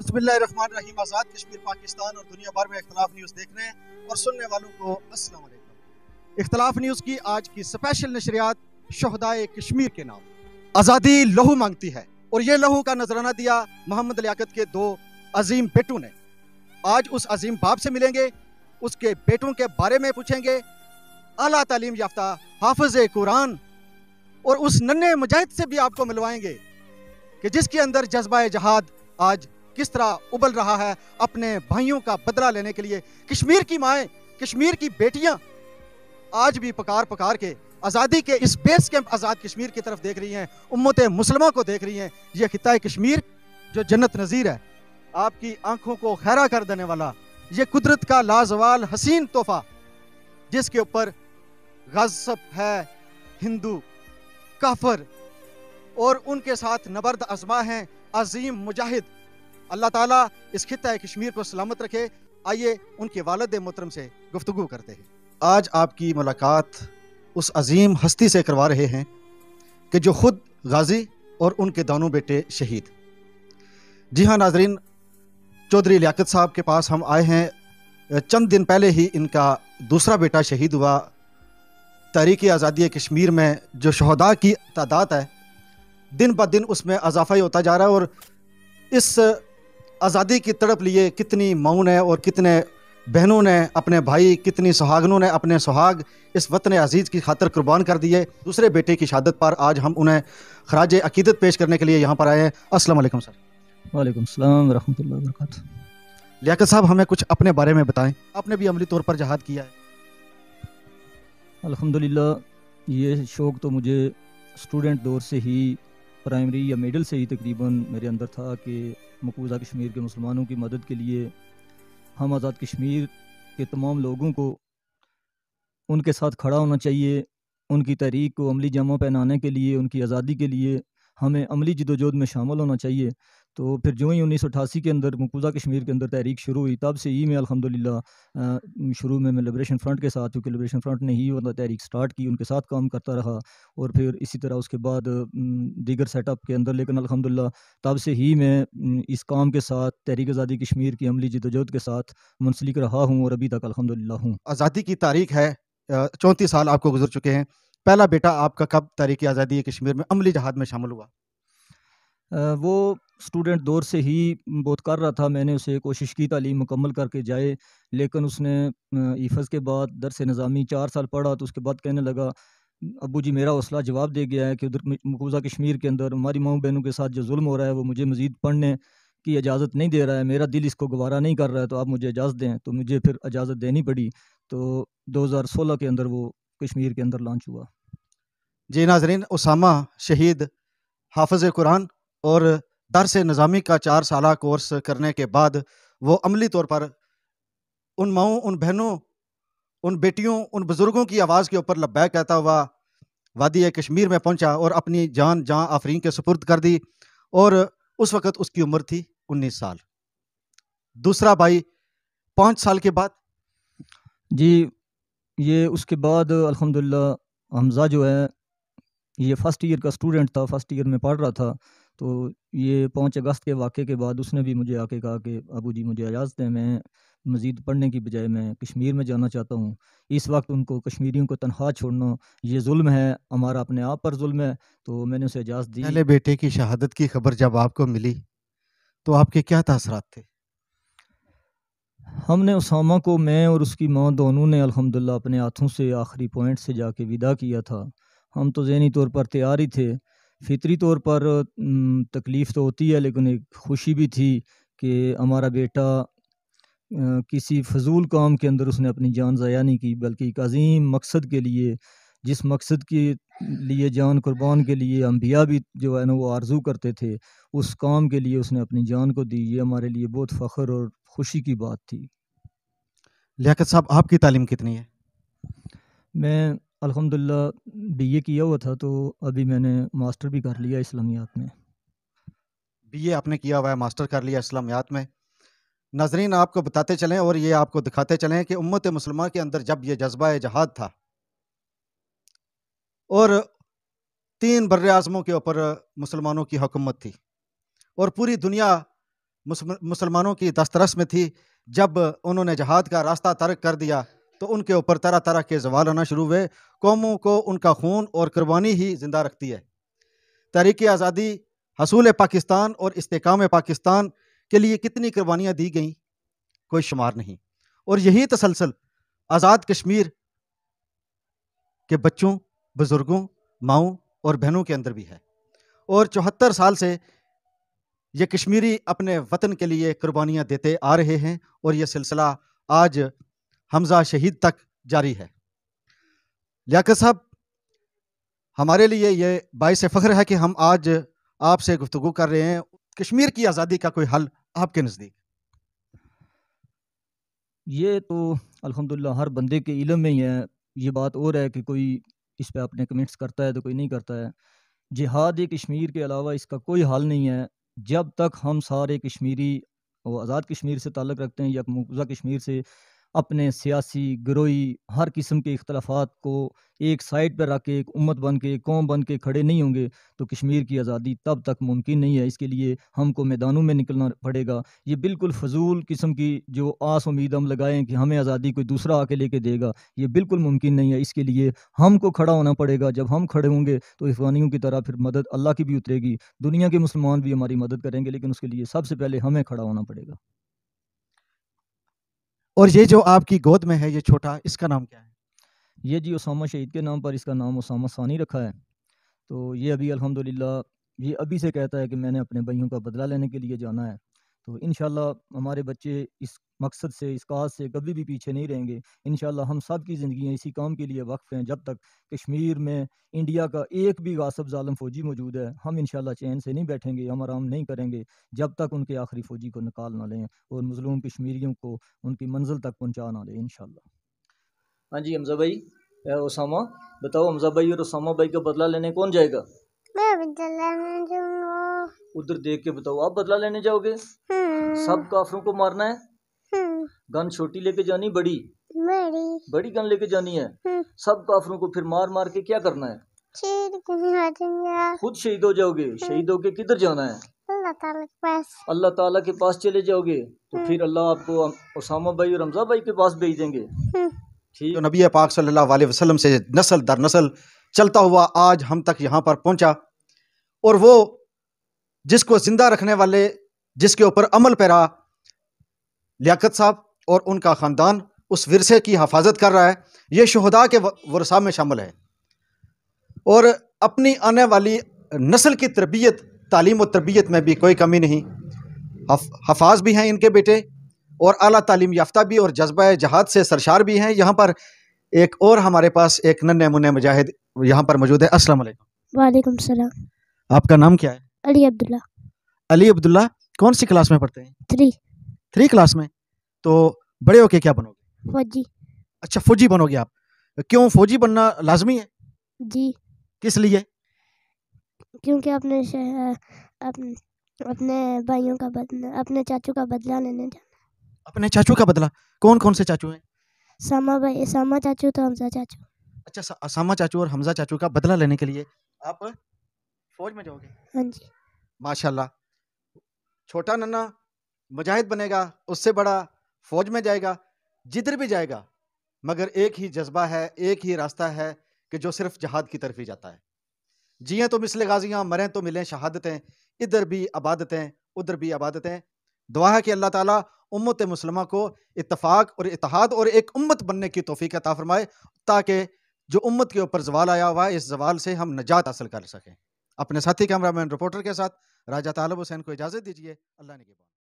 بسم اللہ الرحمن الرحیم۔ آزاد کشمیر پاکستان اور دنیا بھر میں اختلاف نیوز دیکھنے اور سننے والوں کو السلام علیکم۔ اختلاف نیوز کی آج کی سپیشل نشریات شہدائے کشمیر کے نام۔ آزادی لہو مانگتی ہے، اور یہ لہو کا نذرانہ دیا محمد لیاقت کے دو عظیم بیٹوں نے۔ آج اس عظیم باپ سے ملیں گے، اس کے بیٹوں کے بارے میں پوچھیں گے، اعلیٰ تعلیم یافتہ حافظ قرآن اور اس ننھے مجاہد سے بھی آپ کو ملوائیں گے کہ جس کے اندر جذبہ جہاد آج کس طرح ابل رہا ہے اپنے بھائیوں کا بدلہ لینے کے لیے۔ کشمیر کی مائیں، کشمیر کی بیٹیاں آج بھی پکار پکار کے آزادی کے اس بیس کیمپ آزاد کشمیر کی طرف دیکھ رہی ہیں، امت مسلمہ کو دیکھ رہی ہیں۔ یہ خطہ کشمیر جو جنت نظیر ہے، آپ کی آنکھوں کو خیرہ کر دینے والا، یہ قدرت کا لازوال حسین تحفہ، جس کے اوپر غصب ہے ہندو، کافر اور ان کے ساتھ نبرد آزما ہیں عظیم مجاہد۔ اللہ تعالیٰ اس خطہ کشمیر کو سلامت رکھے۔ آئیے ان کے والد محترم سے گفتگو کرتے ہیں۔ آج آپ کی ملاقات اس عظیم ہستی سے کروا رہے ہیں کہ جو خود غازی اور ان کے دونوں بیٹے شہید۔ جی ہاں ناظرین، چودھری لیاقت صاحب کے پاس ہم آئے ہیں۔ چند دن پہلے ہی ان کا دوسرا بیٹا شہید ہوا۔ تحریک آزادی کشمیر میں جو شہداء کی تعداد ہے، دن بہ دن اس میں اضافہ ہی ہوتا جا رہا ہے، اور اس آزادی کی تڑپ لیے کتنی ماؤں نے اور کتنے بہنوں نے اپنے بھائی، کتنی سہاگنوں نے اپنے سہاگ اس وطن عزیز کی خاطر قربان کر دیے۔ دوسرے بیٹے کی شہادت پر آج ہم انہیں خراج عقیدت پیش کرنے کے لیے یہاں پر آئے ہیں۔ السلام علیکم سر۔ وعلیکم السلام ورحمۃ اللہ وبرکاتہ۔ لیاقت صاحب، ہمیں کچھ اپنے بارے میں بتائیں، آپ نے بھی عملی طور پر جہاد کیا ہے۔ الحمدللہ، یہ شوق تو مجھے اسٹوڈنٹ دور سے ہی، پرائمری یا میڈل سے ہی تقریباً میرے اندر تھا کہ مقبوضہ کشمیر کے مسلمانوں کی مدد کے لیے ہم آزاد کشمیر کے تمام لوگوں کو ان کے ساتھ کھڑا ہونا چاہیے۔ ان کی تحریک کو عملی جامہ پہنانے کے لیے، ان کی آزادی کے لیے ہمیں عملی جدوجہد میں شامل ہونا چاہیے۔ تو پھر جو ہی 1988 کے اندر مقبوضہ کشمیر کے اندر تحریک شروع ہوئی، تب سے ہی میں الحمدللہ شروع میں لبریشن فرنٹ کے ساتھ، کیونکہ لبریشن فرنٹ نے ہی وہ تحریک سٹارٹ کی، ان کے ساتھ کام کرتا رہا، اور پھر اسی طرح اس کے بعد دیگر سیٹ اپ کے اندر، لیکن الحمدللہ تب سے ہی میں اس کام کے ساتھ، تحریک آزادی کشمیر کی عملی جدوجہد کے ساتھ منسلک رہا ہوں، اور ابھی تک الحمدللہ ہوں۔ آزادی کی تاریخ ہے، 34 سال آپ کو گزر چکے ہیں۔ پہلا بیٹا آپ کا کب تحریک آزادی کشمیر میں عملی جہاد میں شامل ہوا؟ وہ اسٹوڈنٹ دور سے ہی بہت کر رہا تھا، میں نے اسے کوشش کی تعلیم مکمل کر کے جائے، لیکن اس نے ایفز کے بعد درس نظامی 4 سال پڑھا، تو اس کے بعد کہنے لگا ابو جی میرا حوصلہ جواب دے گیا ہے کہ ادھر مقبوضہ کشمیر کے اندر ہماری ماؤں بہنوں کے ساتھ جو ظلم ہو رہا ہے وہ مجھے مزید پڑھنے کی اجازت نہیں دے رہا ہے، میرا دل اس کو گوارا نہیں کر رہا ہے، تو آپ مجھے اجازت دیں۔ تو مجھے پھر اجازت دینی پڑی، تو 2016 کے اندر وہ کشمیر کے اندر لانچ ہوا۔ جی ناظرین، اسامہ شہید حافظ قرآن اور درس نظامی کا 4 سالہ کورس کرنے کے بعد وہ عملی طور پر ان ماؤں، ان بہنوں، ان بیٹیوں، ان بزرگوں کی آواز کے اوپر لبیک کہتا ہوا وادی کشمیر میں پہنچا اور اپنی جان آفرین کے سپرد کر دی، اور اس وقت اس کی عمر تھی 19 سال۔ دوسرا بھائی 5 سال کے بعد؟ جی، یہ اس کے بعد الحمدللہ حمزہ جو ہے یہ فرسٹ ایئر کا اسٹوڈنٹ تھا، فرسٹ ایئر میں پڑھ رہا تھا، تو یہ 5 اگست کے واقعے کے بعد اس نے بھی مجھے آ کے کہا کہ ابو جی مجھے اجازت دیں، میں مزید پڑھنے کی بجائے میں کشمیر میں جانا چاہتا ہوں۔ اس وقت ان کو کشمیریوں کو تنہا چھوڑنا یہ ظلم ہے، ہمارا اپنے آپ پر ظلم ہے، تو میں نے اسے اجازت دی۔ پہلے بیٹے کی شہادت کی خبر جب آپ کو ملی تو آپ کے کیا تاثرات تھے؟ ہم نے اسامہ کو، میں اور اس کی ماں دونوں نے الحمدللہ اپنے ہاتھوں سے آخری پوائنٹ سے جا کے ودا کیا تھا۔ ہم تو ذہنی طور پر تیار ہی تھے، فطری طور پر تکلیف تو ہوتی ہے، لیکن ایک خوشی بھی تھی کہ ہمارا بیٹا کسی فضول کام کے اندر اس نے اپنی جان ضائع نہیں کی، بلکہ ایک عظیم مقصد کے لیے، جس مقصد کے لیے جان قربان کے لیے انبیاء بھی جو ہے نا وہ آرزو کرتے تھے، اس کام کے لیے اس نے اپنی جان کو دی۔ یہ ہمارے لیے بہت فخر اور خوشی کی بات تھی۔ لیاقت صاحب، آپ کی تعلیم کتنی ہے؟ میں الحمدللہ بی اے کیا ہوا تھا، تو ابھی میں نے ماسٹر بھی کر لیا اسلامیات میں۔ بی اے آپ نے کیا ہوا ہے، ماسٹر کر لیا اسلامیات میں۔ ناظرین، آپ کو بتاتے چلیں اور یہ آپ کو دکھاتے چلیں کہ امت مسلمہ کے اندر جب یہ جذبہ جہاد تھا اور 3 بر اعظموں کے اوپر مسلمانوں کی حکومت تھی، اور پوری دنیا مسلمانوں کی دسترس میں تھی، جب انہوں نے جہاد کا راستہ ترک کر دیا تو ان کے اوپر طرح طرح کے زوال آنا شروع ہوئے۔ قوموں کو ان کا خون اور قربانی ہی زندہ رکھتی ہے۔ تحریک آزادی، حصول پاکستان اور استحکام پاکستان کے لیے کتنی قربانیاں دی گئیں، کوئی شمار نہیں، اور یہی تسلسل آزاد کشمیر کے بچوں، بزرگوں، ماؤں اور بہنوں کے اندر بھی ہے، اور 74 سال سے یہ کشمیری اپنے وطن کے لیے قربانیاں دیتے آ رہے ہیں، اور یہ سلسلہ آج حمزہ شہید تک جاری ہے۔ لیاقت صاحب، ہمارے لیے یہ باعث فخر ہے کہ ہم آج آپ سے گفتگو کر رہے ہیں۔ کشمیر کی آزادی کا کوئی حل آپ کے نزدیک؟ یہ تو الحمدللہ ہر بندے کے علم میں ہی ہے۔ یہ بات اور ہے کہ کوئی اس پہ اپنے کمنٹس کرتا ہے تو کوئی نہیں کرتا ہے۔ جہاد کشمیر کے علاوہ اس کا کوئی حل نہیں ہے۔ جب تک ہم سارے کشمیری وہ آزاد کشمیر سے تعلق رکھتے ہیں یا مقبوضہ کشمیر سے، اپنے سیاسی، گروہی، ہر قسم کے اختلافات کو ایک سائڈ پہ رکھ کے ایک امت بن کے، قوم بن کے کھڑے نہیں ہوں گے تو کشمیر کی آزادی تب تک ممکن نہیں ہے۔ اس کے لیے ہم کو میدانوں میں نکلنا پڑے گا۔ یہ بالکل فضول قسم کی جو آس امید ہم لگائیں کہ ہمیں آزادی کوئی دوسرا آ کے لے کے دے گا، یہ بالکل ممکن نہیں ہے۔ اس کے لیے ہم کو کھڑا ہونا پڑے گا۔ جب ہم کھڑے ہوں گے تو افغانیوں کی طرح پھر مدد اللہ کی بھی اترے گی، دنیا کے مسلمان بھی ہماری مدد کریں گے، لیکن اس کے لیے سب سے پہلے ہمیں کھڑا ہونا پڑے گا۔ اور یہ جو آپ کی گود میں ہے یہ چھوٹا، اس کا نام کیا ہے؟ یہ جی اسامہ شہید کے نام پر اس کا نام اسامہ ثانی رکھا ہے۔ تو یہ ابھی الحمدللہ یہ ابھی سے کہتا ہے کہ میں نے اپنے بھائیوں کا بدلہ لینے کے لیے جانا ہے۔ تو انشاءاللہ ہمارے بچے اس مقصد سے، اس کاز سے کبھی بھی پیچھے نہیں رہیں گے۔ انشاءاللہ ہم سب کی زندگیاں اسی کام کے لیے وقف ہیں۔ جب تک کشمیر میں انڈیا کا ایک بھی غاصب ظالم فوجی موجود ہے، ہم انشاءاللہ چین سے نہیں بیٹھیں گے، ہم آرام نہیں کریں گے جب تک ان کے آخری فوجی کو نکال نہ لیں اور مظلوم کشمیریوں کو ان کی منزل تک پہنچا نہ دیں انشاءاللہ۔ ہاں جی حمزہ بھائی، اسامہ بتاؤ، حمزہ بھائی اور اسامہ بھائی کا بدلہ لینے کون جائے گا؟ میں بدلہ لینے جاؤں گا۔ ادھر دیکھ کے بتاؤ، آپ بدلہ لینے جاؤ گے؟ سب کافروں کو مارنا ہے؟ گن چھوٹی لے کے جانی بڑی؟ بڑی گن لے کے جانی ہے۔ سب کافروں کو پھر مار مار کے کیا کرنا ہے؟ خود شہید ہو جاؤ گے؟ شہید ہو کے کدھر جانا ہے؟ اللہ تعالیٰ کے پاس۔ اللہ تعالیٰ کے پاس چلے جاؤ گے تو پھر اللہ آپ کو اسامہ بھائی اور حمزہ بھائی کے پاس بھیج دیں گے۔ جو نبی پاک صلی اللہ علیہ وسلم سے نسل در نسل چلتا ہوا آج ہم تک یہاں پر پہنچا، اور وہ جس کو زندہ رکھنے والے، جس کے اوپر عمل پیرا لیاقت صاحب اور ان کا خاندان اس ورثے کی حفاظت کر رہا ہے، یہ شہداء کے ورثاء میں شامل ہے، اور اپنی آنے والی نسل کی تربیت، تعلیم و تربیت میں بھی کوئی کمی نہیں۔ حفاظ بھی ہیں ان کے بیٹے، اور اعلیٰ تعلیم یافتہ بھی، اور جذبہ جہاد سے سرشار بھی ہیں۔ یہاں پر ایک اور ہمارے پاس ایک ننھے منھے مجاہد یہاں پر موجود ہے۔ السلام علیکم۔ وعلیکم السلام۔ آپ کا نام کیا ہے؟ علی عبداللہ۔ علی عبداللہ، کون سی کلاس میں پڑھتے ہیں؟ 3 کلاس میں۔ تو بڑے ہو کے کیا بنو گے؟ فوجی۔ اچھا، فوجی بنو گے آپ؟ کیوں فوجی بننا لازمی ہے؟ جی، کس لیے؟ کیونکہ اپنے بھائیوں کا بدلہ، اپنے چاچو کا بدلہ لینے جانا۔ اپنے چاچو کا بدلہ؟ کون کون سے چاچو ہیں؟ اسامہ چاچو تو حمزہ چاچو۔ اچھا، اسامہ چاچو اور حمزہ چاچو کا بدلہ لینے کے لیے آپ فوج میں جاؤ گے؟ ہاں جی۔ ماشاءاللہ، چھوٹا ننا مجاہد بنے گا، اس سے بڑا فوج میں جائے گا، جدھر بھی جائے گا، مگر ایک ہی جذبہ ہے، ایک ہی راستہ ہے کہ جو صرف جہاد کی طرف ہی جاتا ہے۔ جییں تو مثل غازیاں، مریں تو ملیں شہادتیں، ادھر بھی عبادتیں ادھر بھی عبادتیں۔ دعا ہے کہ اللہ تعالیٰ امت مسلمہ کو اتفاق اور اتحاد اور ایک امت بننے کی توفیق عطا فرمائے، تاکہ جو امت کے اوپر زوال آیا ہوا ہے اس زوال سے ہم نجات حاصل کر سکیں۔ اپنے ساتھی کیمرہ مین رپورٹر کے ساتھ راجہ طالب حسین کو اجازت دیجیے۔ اللہ نے